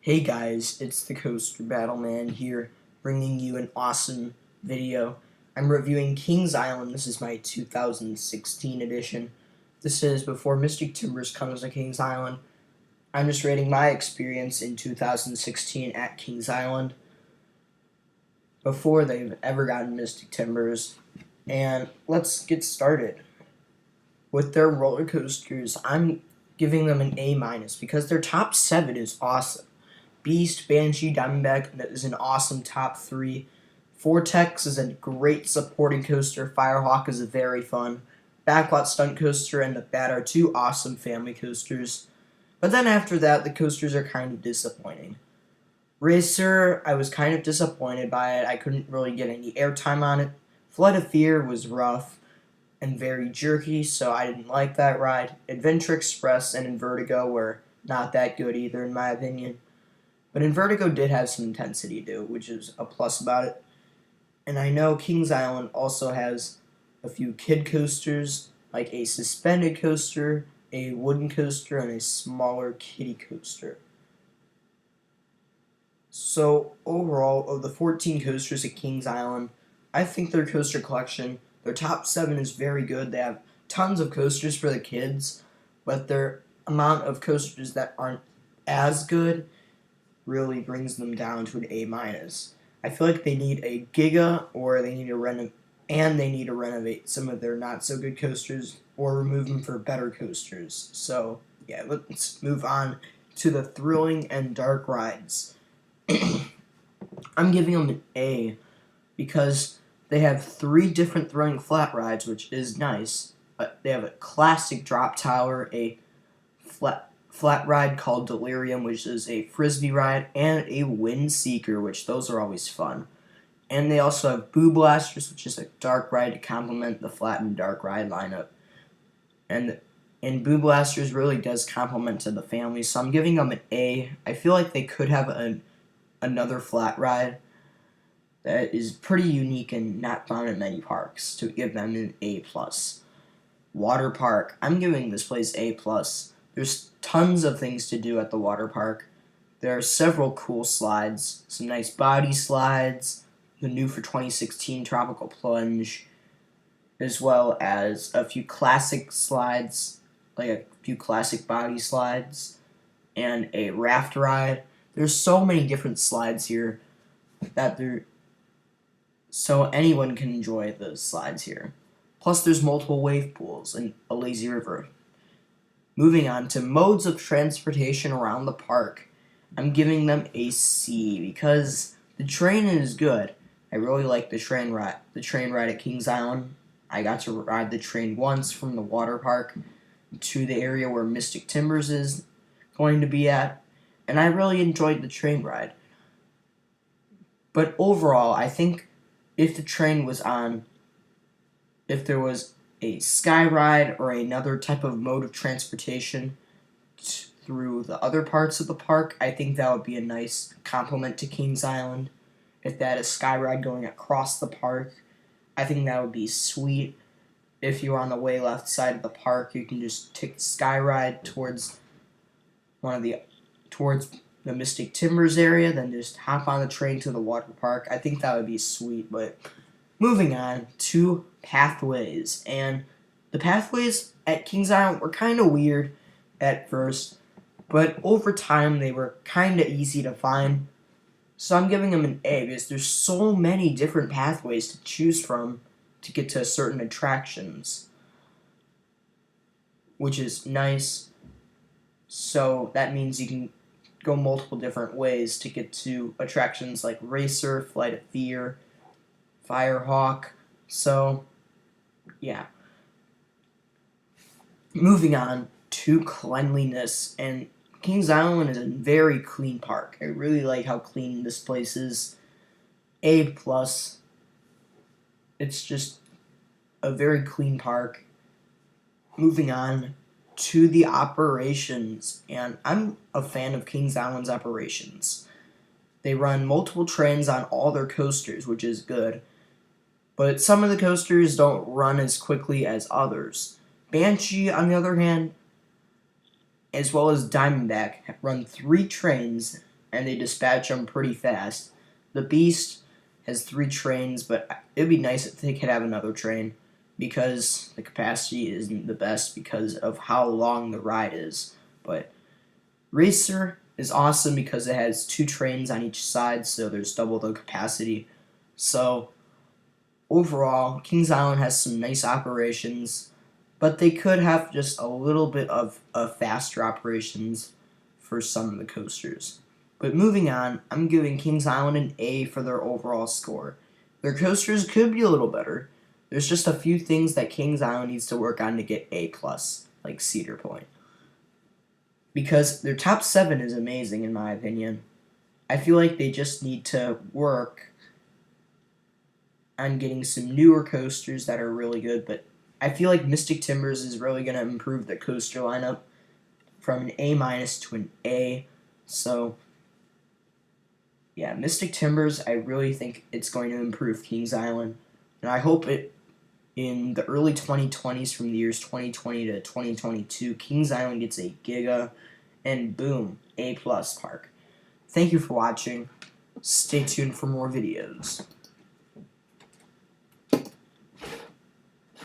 Hey guys, it's the Coaster Battleman here, bringing you an awesome video. I'm reviewing Kings Island. This is my 2016 edition. This is before Mystic Timbers comes to Kings Island. I'm just rating my experience in 2016 at Kings Island before they've ever gotten Mystic Timbers. And let's get started. With their roller coasters, I'm giving them an A- because their top 7 is awesome. Beast, Banshee, Diamondback is an awesome top 3. Vortex is a great supporting coaster. Firehawk is very fun. Backlot Stunt Coaster and the Bat are 2 awesome family coasters. But then after that, the coasters are kind of disappointing. Racer, I was kind of disappointed by it. I couldn't really get any airtime on it. Flight of Fear was rough and very jerky, so I didn't like that ride. Adventure Express and Invertigo were not that good either, in my opinion. But Invertigo did have some intensity to it, which is a plus about it. And I know Kings Island also has a few kid coasters, like a suspended coaster, a wooden coaster, and a smaller kiddie coaster. So overall, of the 14 coasters at Kings Island, I think their coaster collection, their top 7 is very good. They have tons of coasters for the kids, but their amount of coasters that aren't as good really brings them down to an A-. I feel like they need a Giga, or they need to renovate some of their not so good coasters, or remove them for better coasters. So yeah, let's move on to the thrilling and dark rides. I'm giving them an A because they have 3 different thrilling flat rides, which is nice. They have a classic drop tower, a flat ride called Delirium, which is a frisbee ride, and a Wind Seeker, which those are always fun. And they also have Boo Blasters, which is a dark ride to complement the flat and dark ride lineup. And Boo Blasters really does complement to the family, so I'm giving them an A. I feel like they could have another flat ride that is pretty unique and not found in many parks to give them an A+. Water Park, I'm giving this place A+. There's tons of things to do at the water park. There are several cool slides, some nice body slides, the new for 2016 Tropical Plunge, as well as a few classic slides, like a few classic body slides, and a raft ride. There's so many different slides here so anyone can enjoy the slides here. Plus there's multiple wave pools and a lazy river. Moving on to modes of transportation around the park, I'm giving them a C because the train is good. I really like the train ride at Kings Island. I got to ride the train once from the water park to the area where Mystic Timbers is going to be at, and I really enjoyed the train ride. But overall, I think if there was a sky ride or another type of mode of transportation through the other parts of the park, I think that would be a nice complement to Kings Island. If they had a sky ride going across the park, I think that would be sweet. If you're on the way left side of the park, you can just take the sky ride towards the Mystic Timbers area, then just hop on the train to the water park. I think that would be sweet. But moving on to pathways, and the pathways at Kings Island were kind of weird at first, but over time they were kind of easy to find. So I'm giving them an A because there's so many different pathways to choose from to get to certain attractions, which is nice. So that means you can go multiple different ways to get to attractions like Racer, Flight of Fear, Firehawk. So yeah. Moving on to cleanliness, and Kings Island is a very clean park. I really like how clean this place is. A+. It's just a very clean park. Moving on to the operations, and I'm a fan of Kings Island's operations. They run multiple trains on all their coasters, which is good. But some of the coasters don't run as quickly as others. Banshee, on the other hand, as well as Diamondback, run 3 trains and they dispatch them pretty fast. The Beast has 3 trains, but it'd be nice if they could have another train because the capacity isn't the best because of how long the ride is. But Racer is awesome because it has 2 trains on each side, so there's double the capacity. So overall, Kings Island has some nice operations, but they could have just a little bit of faster operations for some of the coasters. But moving on, I'm giving Kings Island an A for their overall score. Their coasters could be a little better. There's just a few things that Kings Island needs to work on to get A+, like Cedar Point. Because their top 7 is amazing in my opinion. I feel like they just need to work on getting some newer coasters that are really good, but I feel like Mystic Timbers is really going to improve the coaster lineup from an A- to an A. So yeah, Mystic Timbers, I really think it's going to improve Kings Island, and I hope it in the early 2020s, from the years 2020 to 2022, Kings Island gets a Giga, and boom, A+ park. Thank you for watching. Stay tuned for more videos.